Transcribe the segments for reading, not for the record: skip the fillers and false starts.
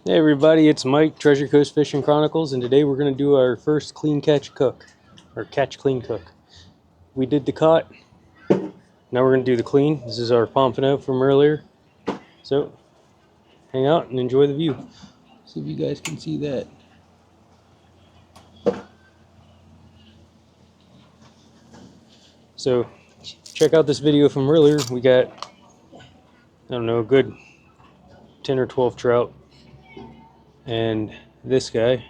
Hey everybody, it's Mike, Treasure Coast Fishing Chronicles, and today we're going to do our first clean catch cook, or catch clean cook. We did the caught, now we're going to do the clean. This is our pompano from earlier, so hang out and enjoy the view. See if you guys can see that. So check out this video from earlier. We got, I don't know, a good 10 or 12 trout, and this guy.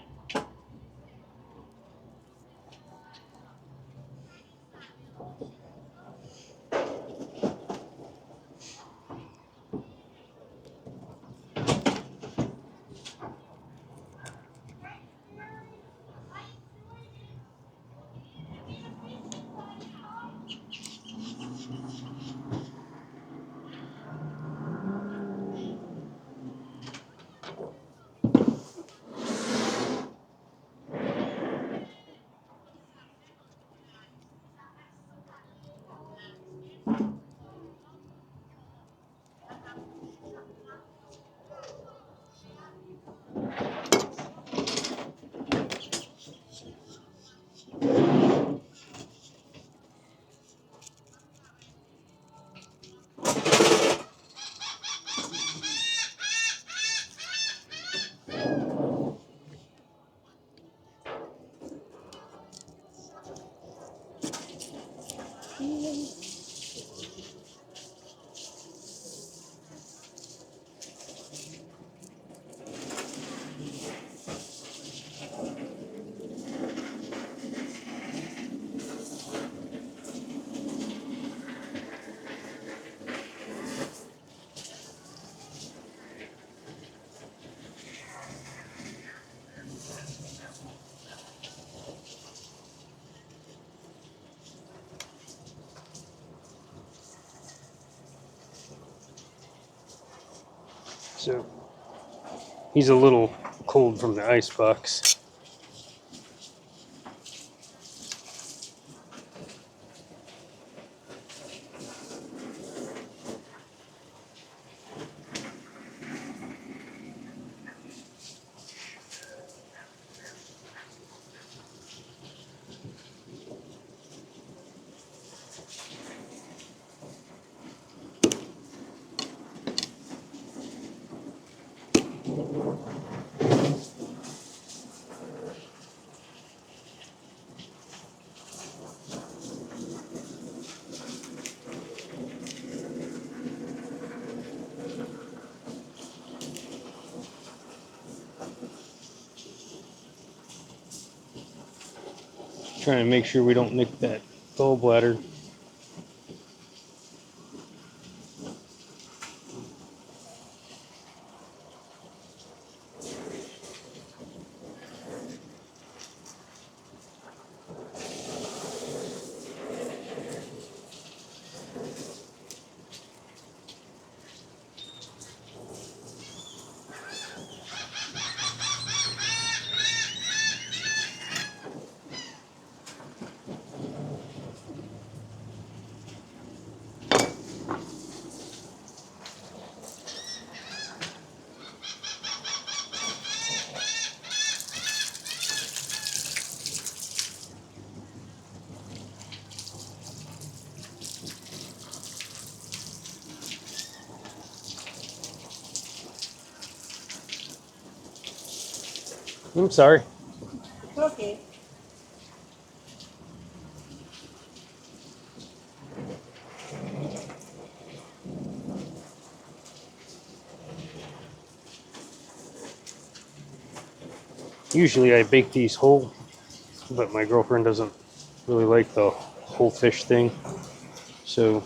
So he's a little cold from the ice box. Trying to make sure we don't nick that gallbladder. I'm sorry. Okay. Usually I bake these whole, but my girlfriend doesn't really like the whole fish thing. So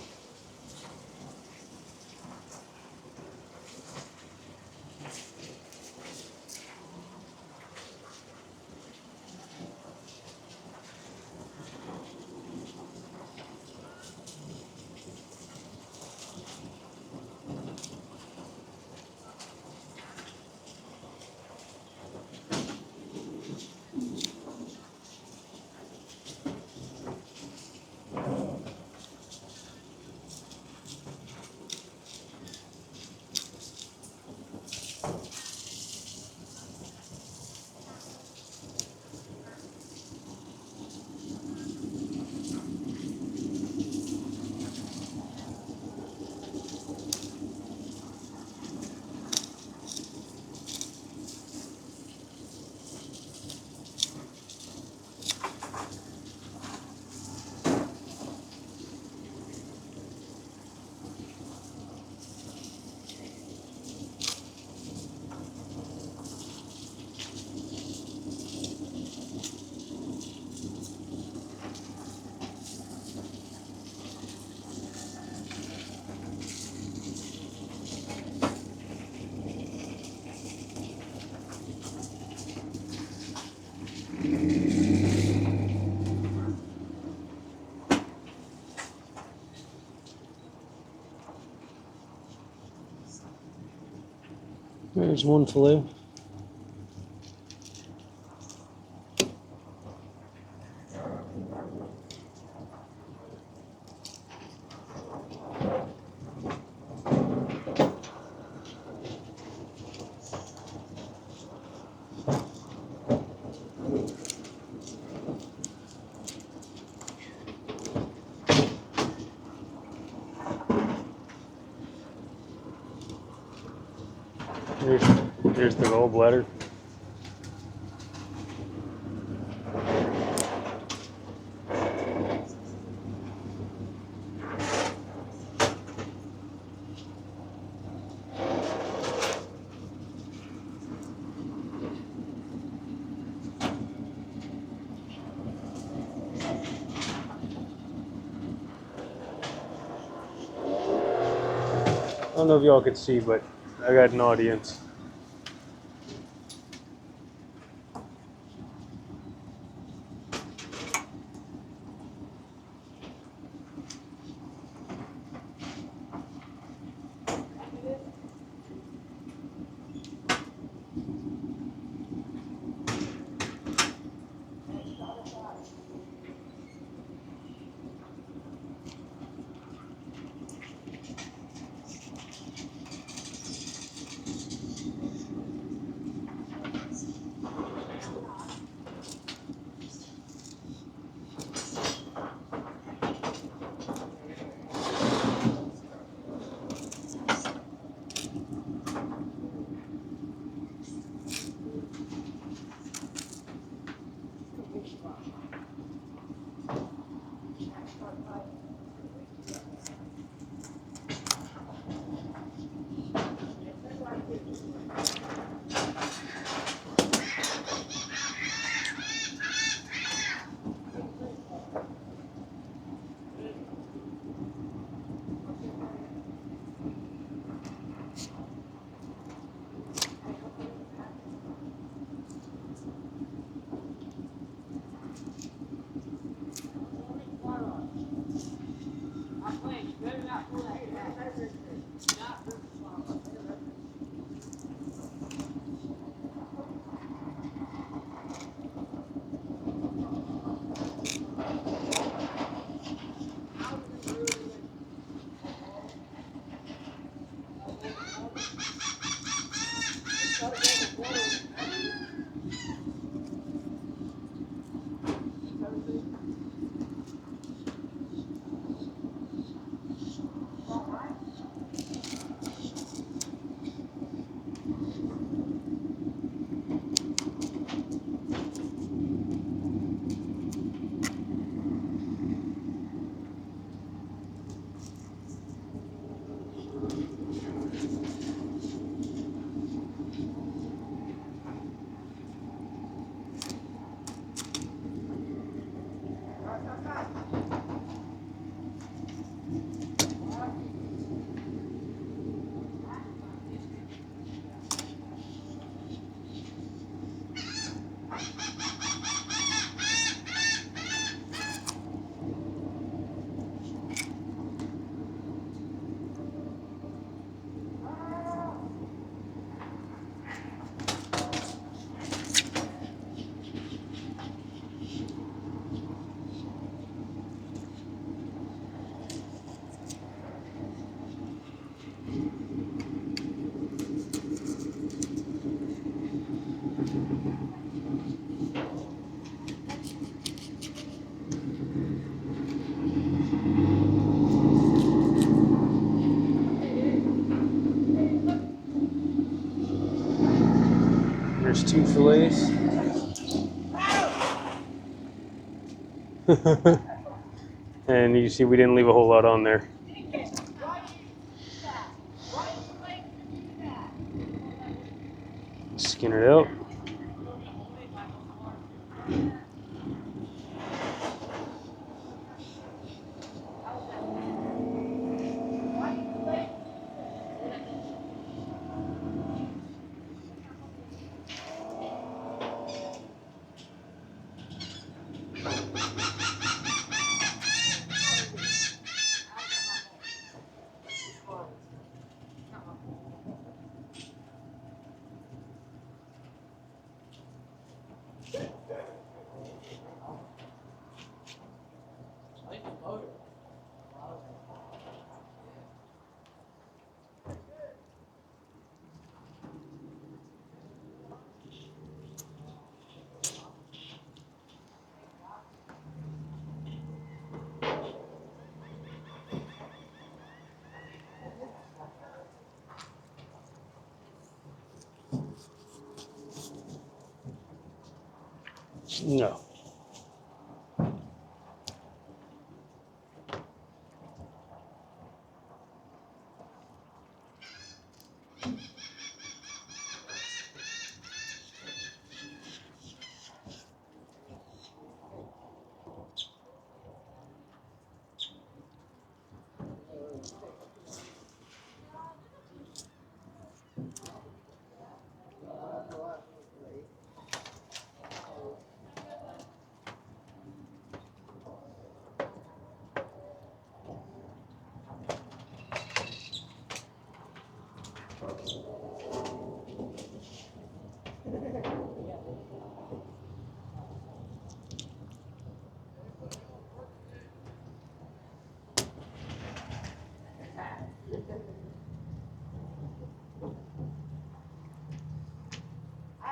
There's one fillet. There's the gallbladder. I don't know if y'all can see, but I got an audience. There's two fillets. And you see we didn't leave a whole lot on there. Skin it out. No.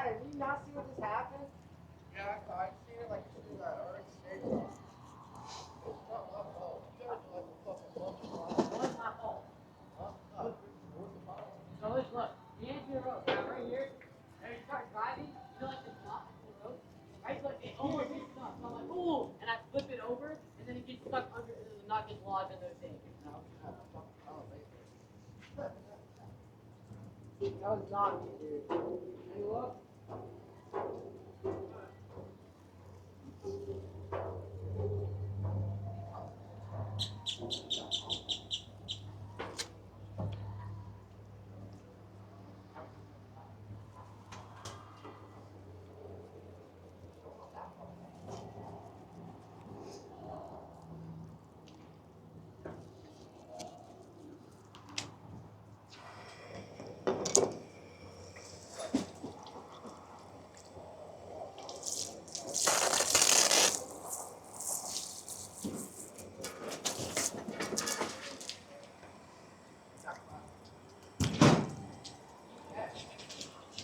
Did you not see what just happened? Yeah, I seen it like it should have already stayed off. It's not my fault. You guys are like a fucking monkey. What's my fault? Huh? So look, the edge of the road, right here, and you start driving, you feel like it's not the road, right? So it almost gets stuck. So I'm like, ooh, and I flip it over, and then it gets stuck under, and the knot gets lodged in those things. That was not me, dude. Hey, look.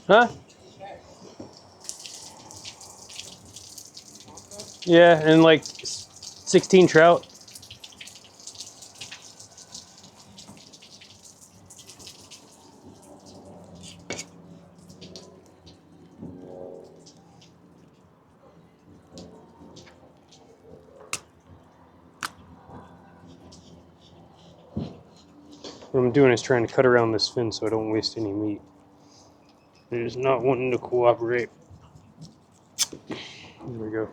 Huh? Yeah, and like 16 trout. What I'm doing is trying to cut around this fin so I don't waste any meat. It is not wanting to cooperate. There we go.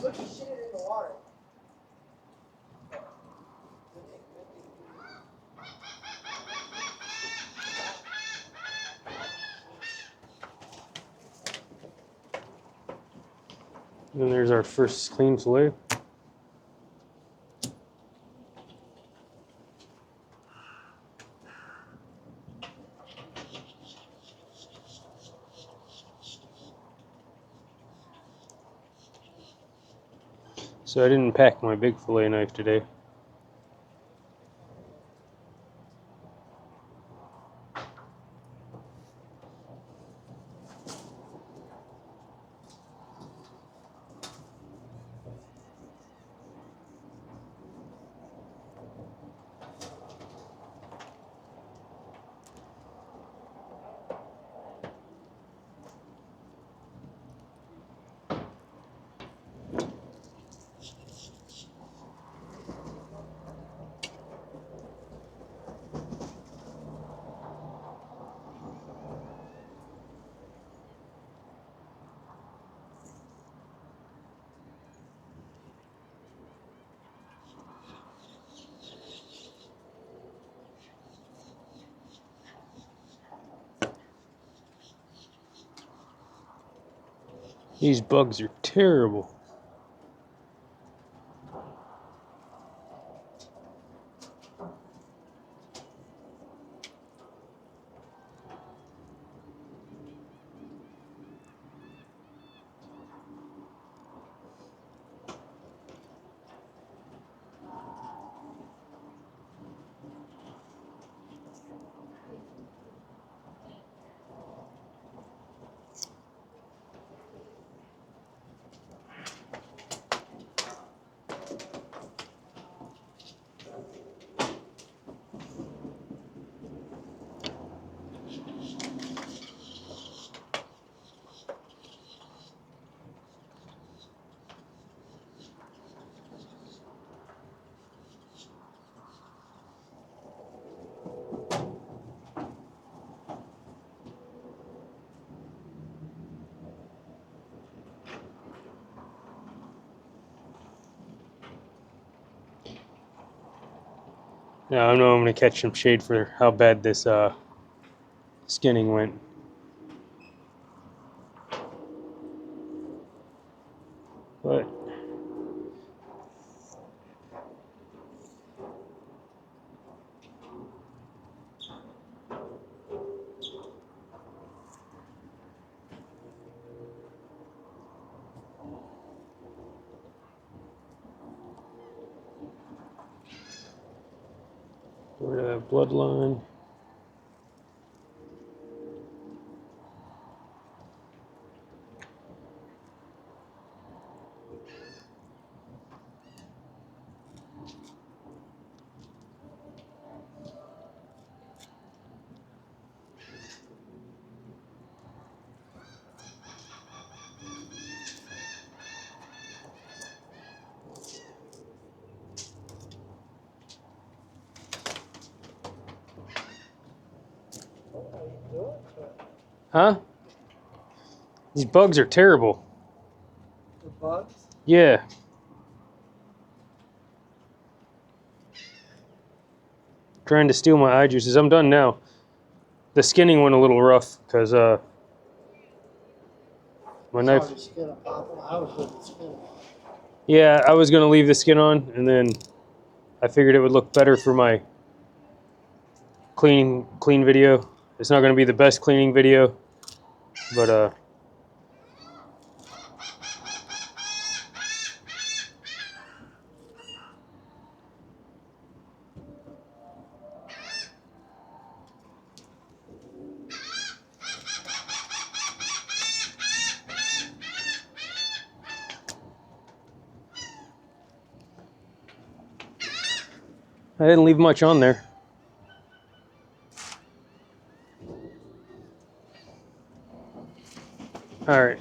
Look, you shit it in the water. Then there's our first clean fillet. So I didn't pack my big fillet knife today. These bugs are terrible. Now I know I'm gonna catch some shade for how bad this skinning went. But we're gonna have bloodline. Huh? These bugs are terrible. The bugs? Yeah. Trying to steal my eye juices. I'm done now. The skinning went a little rough because my knife. Sorry, skin up. I was with the skin on. Yeah, I was gonna leave the skin on, and then I figured it would look better for my clean video. It's not gonna be the best cleaning video, but I didn't leave much on there. Alright.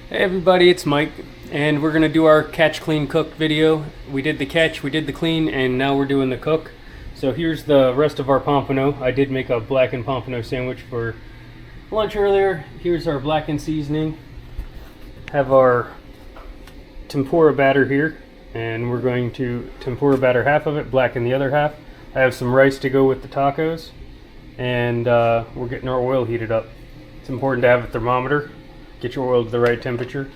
Hey everybody, it's Mike, and we're gonna do our catch, clean, cook video. We did the catch, we did the clean, and now we're doing the cook. So here's the rest of our pompano. I did make a blackened pompano sandwich for lunch earlier. Here's our blackened seasoning. Have our tempura batter here, and we're going to tempura batter half of it, blacken the other half. I have some rice to go with the tacos, and we're getting our oil heated up. It's important to have a thermometer Get your oil to the right temperature.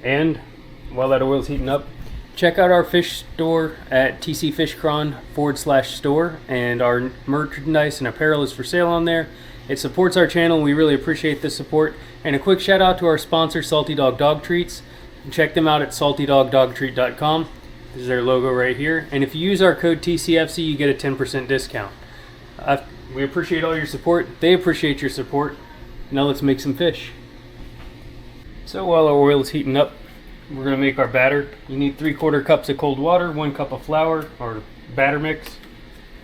And while that oil's heating up, check out our fish store at tcfishcron.com/store, and our merchandise and apparel is for sale on there. It supports our channel and we really appreciate the support. And a quick shout out to our sponsor, Salty Dog Dog Treats. Check them out at saltydogdogtreat.com. This is their logo right here. And if you use our code TCFC, you get a 10% discount. We appreciate all your support. They appreciate your support. Now let's make some fish. So while our oil is heating up, we're going to make our batter. You need 3/4 cups of cold water, 1 cup of flour or batter mix,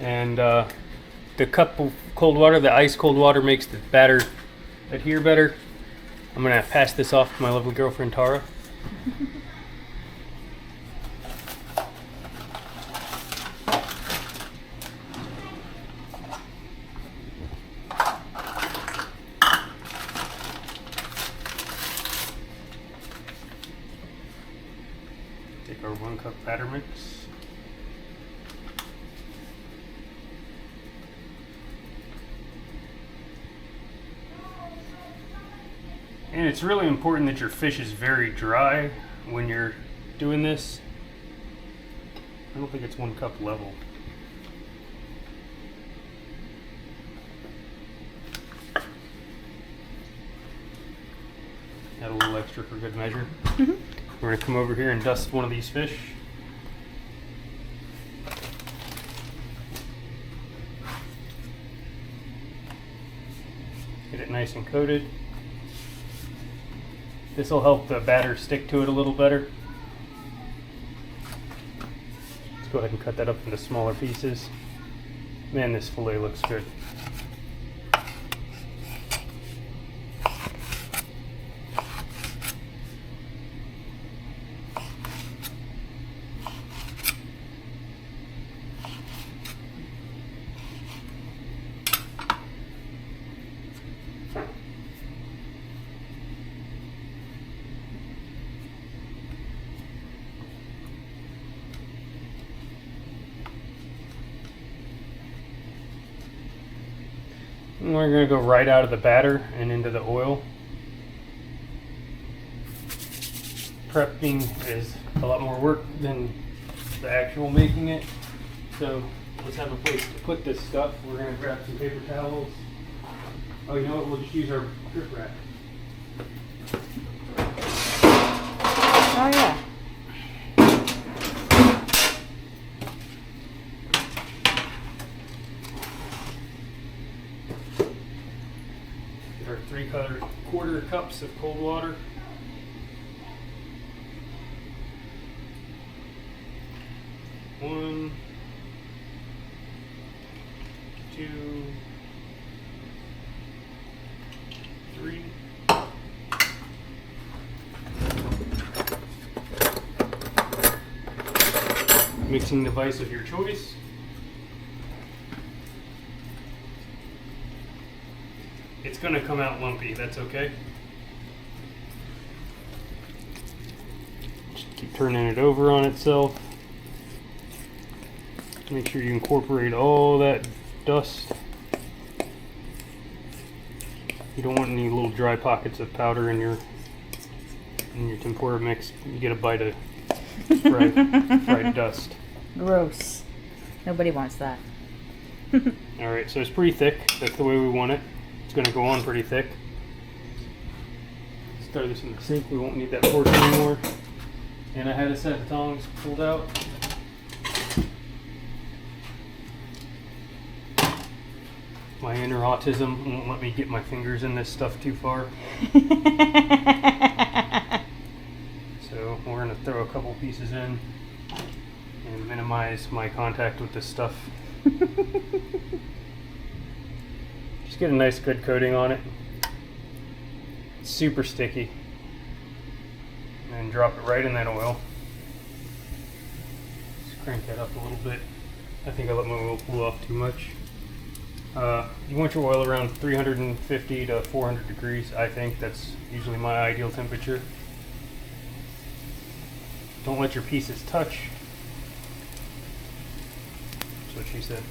and the cup of cold water, the ice cold water, makes the batter adhere better. I'm going to pass this off to my lovely girlfriend Tara. Take our 1 cup batter mix. And it's really important that your fish is very dry when you're doing this. I don't think it's 1 cup level. Add a little extra for good measure. We're going to come over here and dust one of these fish. Get it nice and coated. This will help the batter stick to it a little better. Let's go ahead and cut that up into smaller pieces. Man, this fillet looks good. And we're going to go right out of the batter and into the oil. Prepping is a lot more work than the actual making it. So let's have a place to put this stuff. We're going to grab some paper towels. Oh, you know what? We'll just use our drip rack. Oh yeah. Get our 3/4 cups of cold water. One, two, three. Mixing device of your choice. It's going to come out lumpy, that's okay. Just keep turning it over on itself. Make sure you incorporate all that dust. You don't want any little dry pockets of powder in your tempura mix. You get a bite of fried dust. Gross. Nobody wants that. Alright, so it's pretty thick. That's the way we want it. It's going to go on pretty thick. Let's throw this in the sink. We won't need that fork anymore. And I had a set of tongs pulled out. My inner autism won't let me get my fingers in this stuff too far. So we're going to throw a couple pieces in and minimize my contact with this stuff. Just get a nice good coating on it. It's super sticky. And then drop it right in that oil. Just crank that up a little bit. I think I let my oil cool off too much. You want your oil around 350 to 400 degrees, I think. That's usually my ideal temperature. Don't let your pieces touch. That's what she said.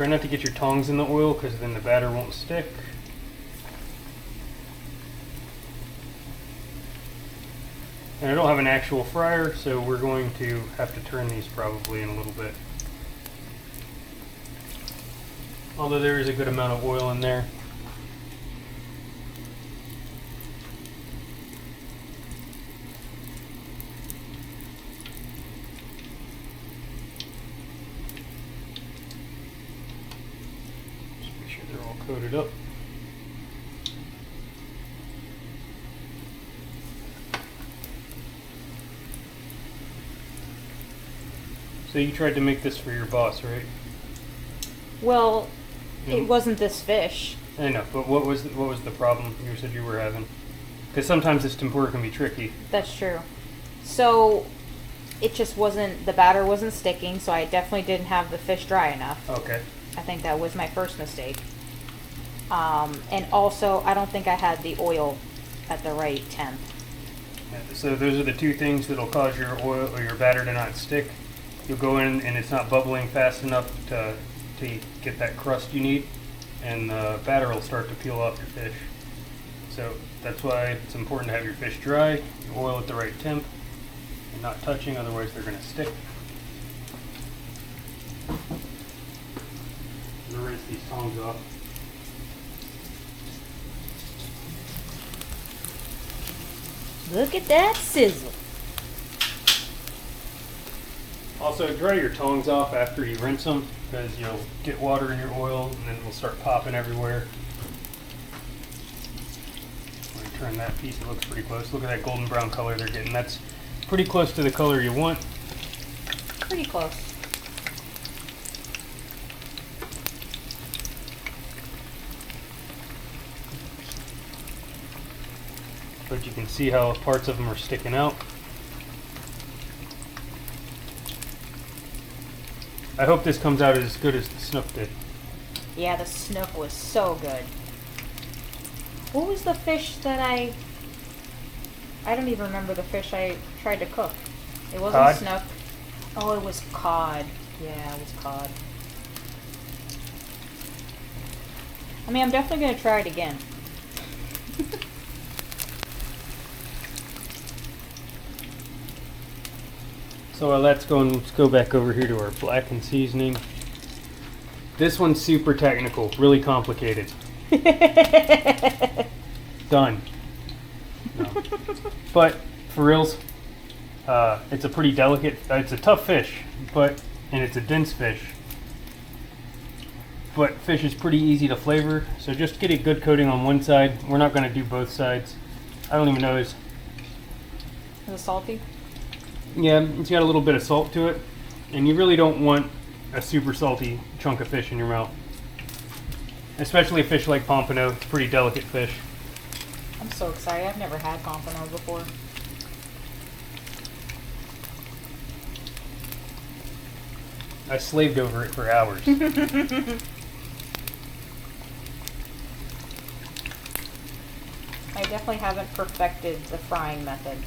Try not to get your tongs in the oil because then the batter won't stick. And I don't have an actual fryer, so we're going to have to turn these probably in a little bit. Although there is a good amount of oil in there. Just make sure they're all coated up. So you tried to make this for your boss, right? Well, Mm. it wasn't this fish. I know, but what was the problem you said you were having? Because sometimes this tempura can be tricky. That's true. So it just wasn't, the batter wasn't sticking, so I definitely didn't have the fish dry enough. Okay. I think that was my first mistake. And also, I don't think I had the oil at the right temp. Yeah, so those are the two things that'll cause your oil or your batter to not stick. You'll go in and it's not bubbling fast enough to get that crust you need, and the batter will start to peel off your fish. So that's why it's important to have your fish dry, your oil at the right temp, and not touching, otherwise they're going to stick. I'm going to rinse these tongs off. Look at that sizzle. Also, dry your tongs off after you rinse them, because you'll get water in your oil and then it'll start popping everywhere. Let me turn that piece, it looks pretty close. Look at that golden brown color they're getting. That's pretty close to the color you want. Pretty close. But you can see how parts of them are sticking out. I hope this comes out as good as the snook did. Yeah, the snook was so good. What was the fish that I don't even remember the fish I tried to cook. It wasn't Cod? snook. Oh, it was cod. Yeah, it was cod. I mean, I'm definitely going to try it again. So while that's going, let's go back over here to our blackened seasoning. This one's super technical, really complicated. Done. No. But for reals, it's a pretty delicate, it's a tough fish, and it's a dense fish. But fish is pretty easy to flavor, so just get a good coating on one side. We're not going to do both sides. I don't even know Is it salty? Yeah, it's got a little bit of salt to it, and you really don't want a super salty chunk of fish in your mouth. Especially a fish like pompano, it's a pretty delicate fish. I'm so excited. I've never had pompano before. I slaved over it for hours. I definitely haven't perfected the frying method.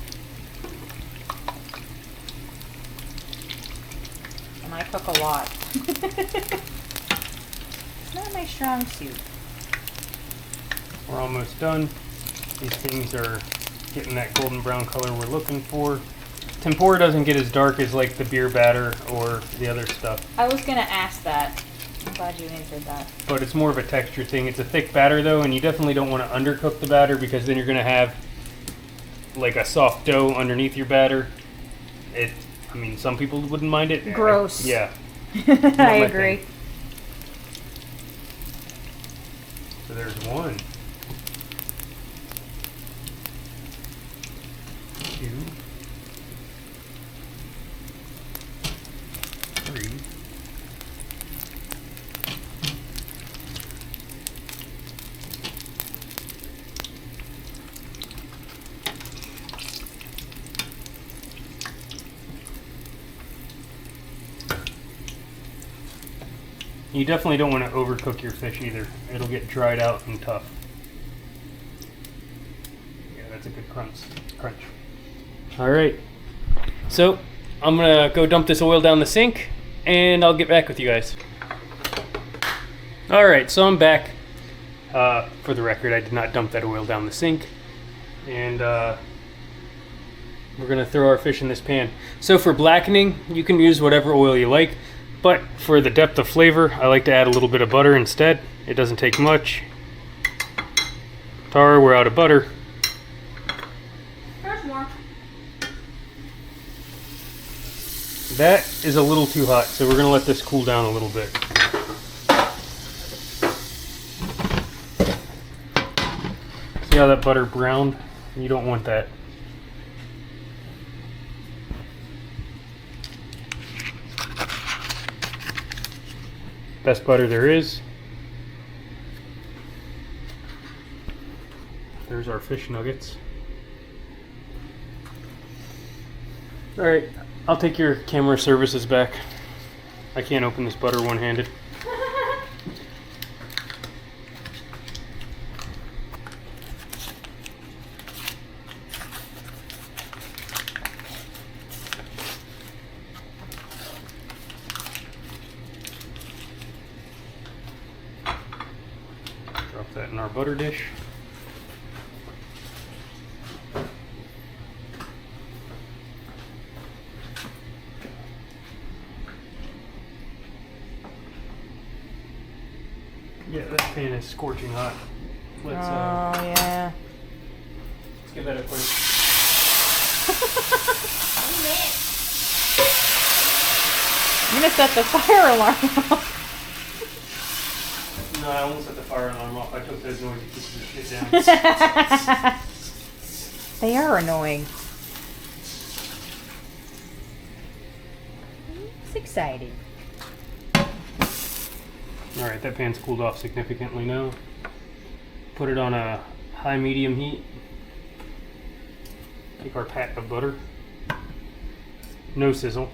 And I cook a lot. It's not my strong suit. We're almost done. These things are getting that golden brown color we're looking for. Tempura doesn't get as dark as like the beer batter or the other stuff, I was gonna ask that. I'm glad you answered that. but it's more of a texture thing. It's a thick batter though, and you definitely don't want to undercook the batter because then you're going to have like a soft dough underneath your batter. I mean, some people wouldn't mind it. Gross. Yeah. I my agree. thing. So there's one. Two. Three. You definitely don't want to overcook your fish either. It'll get dried out and tough. Yeah, that's a good crunch. All right. So I'm gonna go dump this oil down the sink, and I'll get back with you guys. Alright, so I'm back. For the record, I did not dump that oil down the sink. And we're gonna throw our fish in this pan. So for blackening, you can use whatever oil you like, but for the depth of flavor, I like to add a little bit of butter instead. It doesn't take much. Tara, we're out of butter. There's more. That is a little too hot, so we're gonna let this cool down a little bit. See how that butter browned? You don't want that. Best butter there is. There's our fish nuggets. Alright, I'll take your camera services back. I can't open this butter one-handed. Drop that in our butter dish. Yeah, that pan is scorching hot. Let's yeah. let's give that a quick. I'm gonna set the fire alarm off. No, I won't set the fire alarm off. I took those noisy pieces of shit down. They are annoying. It's exciting. Alright, that pan's cooled off significantly now. Put it on a high-medium heat. Take our pat of butter. No sizzle.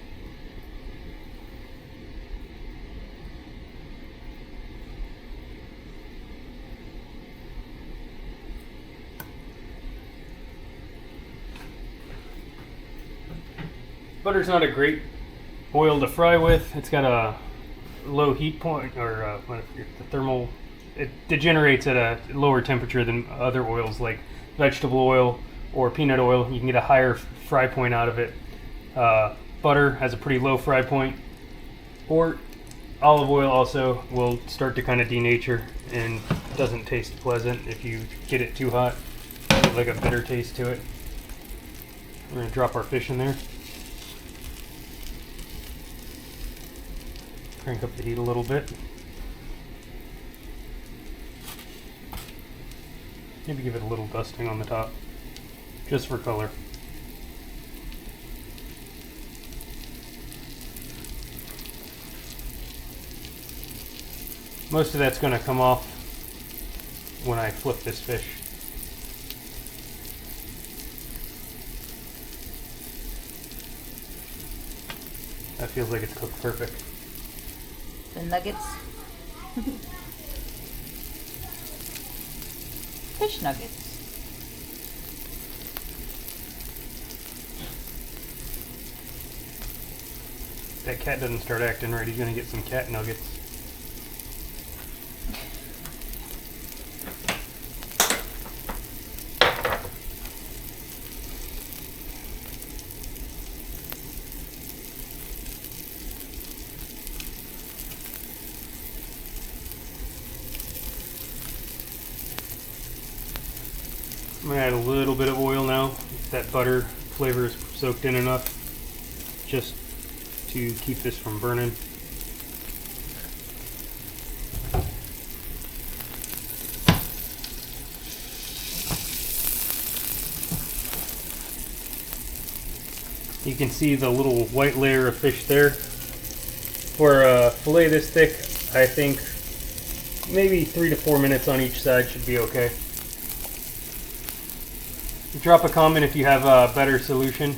Butter's not a great oil to fry with. It's got a low heat point, or the thermal, it degenerates at a lower temperature than other oils like vegetable oil or peanut oil. You can get a higher fry point out of it. Butter has a pretty low fry point, or olive oil also will start to kind of denature and doesn't taste pleasant if you get it too hot. It's like a bitter taste to it. We're gonna drop our fish in there. Crank up the heat a little bit. Maybe give it a little dusting on the top, just for color. Most of that's going to come off when I flip this fish. That feels like it's cooked perfect. The nuggets. Fish nuggets. If that cat doesn't start acting right, he's gonna get some cat nuggets. I'm gonna add a little bit of oil now. If that butter flavor is soaked in enough, just to keep this from burning. You can see the little white layer of fish there. For a fillet this thick, I think maybe 3 to 4 minutes on each side should be okay. Drop a comment if you have a better solution.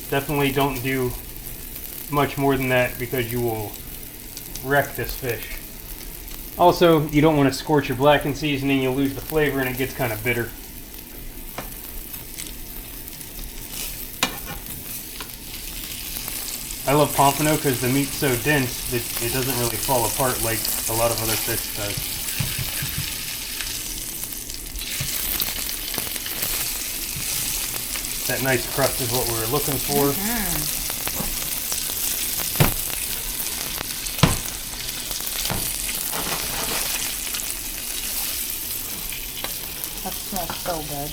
Definitely don't do much more than that because you will wreck this fish. Also, you don't want to scorch your blackened seasoning, you'll lose the flavor and it gets kind of bitter. I love pompano because the meat's so dense that it doesn't really fall apart like a lot of other fish does. That nice crust is what we were looking for. That smells so good.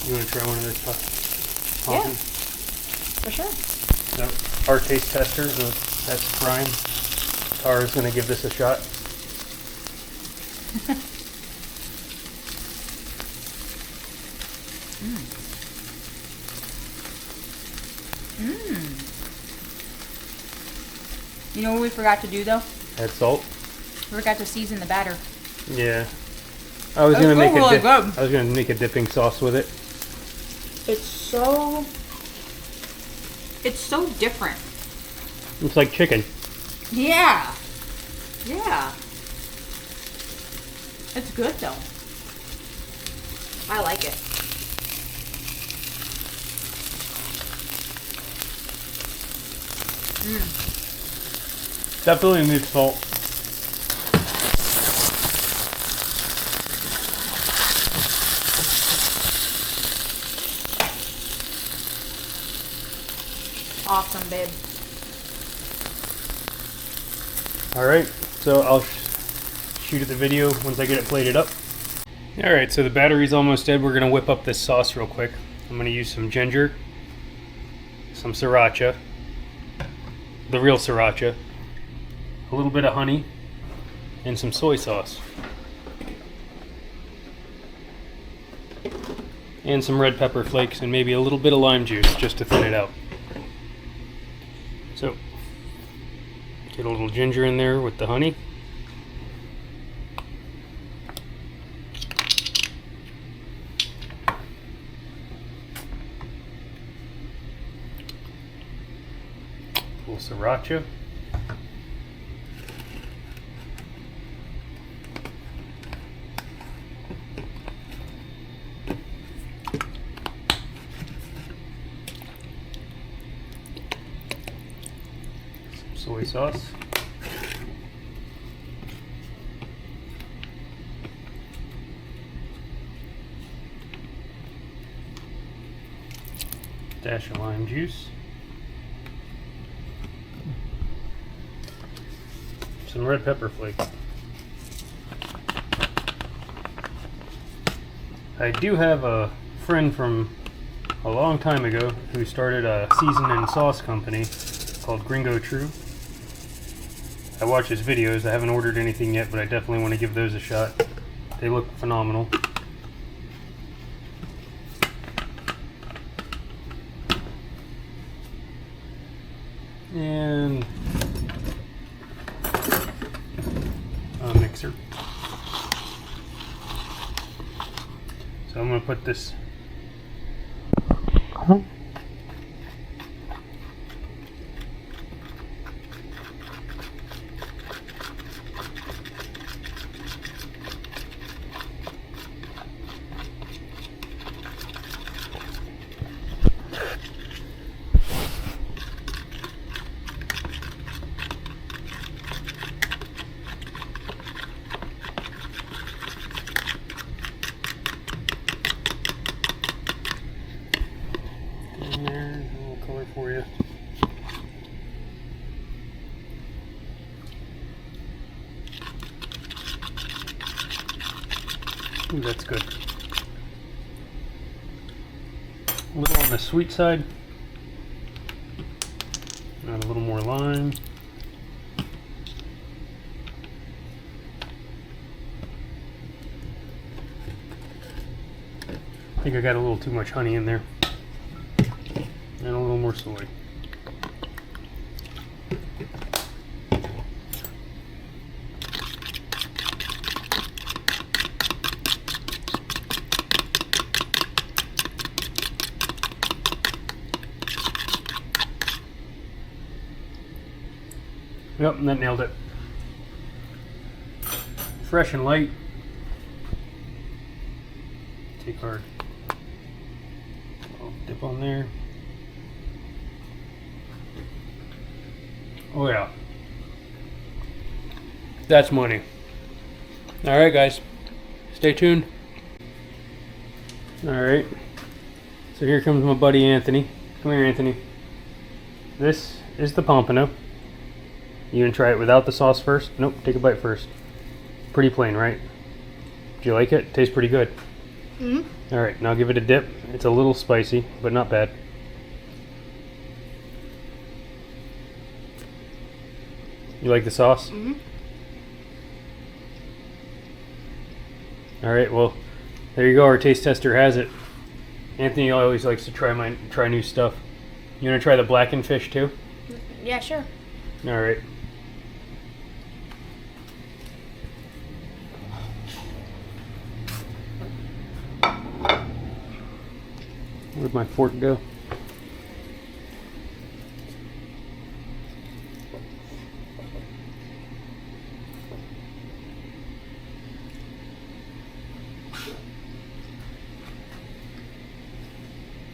You want to try one of those Yeah, pompano? for sure. So, our taste tester, that's Brian. Tara's going to give this a shot. You know what we forgot to do though? Add salt. We forgot to season the batter. Yeah. I was That's going to make really a good. I was going to make a dipping sauce with it. It's so different. It's like chicken. Yeah. Yeah. It's good though. I like it. Definitely needs salt. Awesome, babe. Alright, so I'll shoot at the video once I get it plated up. Alright, so the battery's almost dead. We're going to whip up this sauce real quick. I'm going to use some ginger, some sriracha, the real sriracha, a little bit of honey, and some soy sauce. And some red pepper flakes and maybe a little bit of lime juice just to thin it out. So, get a little ginger in there with the honey. A little sriracha. Soy sauce. Dash of lime juice. Some red pepper flakes. I do have a friend from a long time ago who started a seasoning and sauce company called Gringo True. I watch his videos. I haven't ordered anything yet, but I definitely want to give those a shot. They look phenomenal. And a mixer. So I'm going to put this in there, a little color for you. Ooh, that's good. A little on the sweet side. Add a little more lime. I think I got a little too much honey in there. And a little more soy. Yep, and that nailed it. Fresh and light. Take our little dip on there. Oh yeah. That's money. Alright guys, stay tuned. Alright, so here comes my buddy Anthony. Come here, Anthony. This is the pompano. You gonna try it without the sauce first? Nope, take a bite first. Pretty plain, right? Do you like it? Tastes pretty good. Mm-hmm. Alright, now give it a dip. It's a little spicy, but not bad. You like the sauce? Mm-hmm. Alright, well, there you go. Our taste tester has it. Anthony always likes to try new stuff. You want to try the blackened fish too? Yeah, sure. Alright. Where'd my fork go?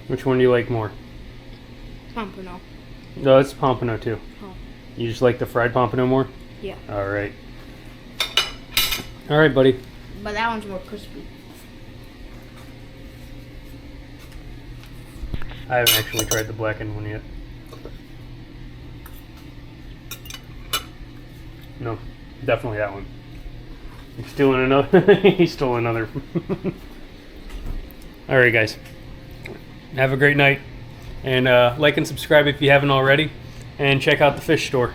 Which one do you like more? Pompano. No, it's pompano too. Oh. You just like the fried pompano more? Yeah. Alright. Alright, buddy. But that one's more crispy. I haven't actually tried the blackened one yet. No, definitely that one. He's stealing another. He stole another. Alright, guys. Have a great night. And like and subscribe if you haven't already. And check out the fish store.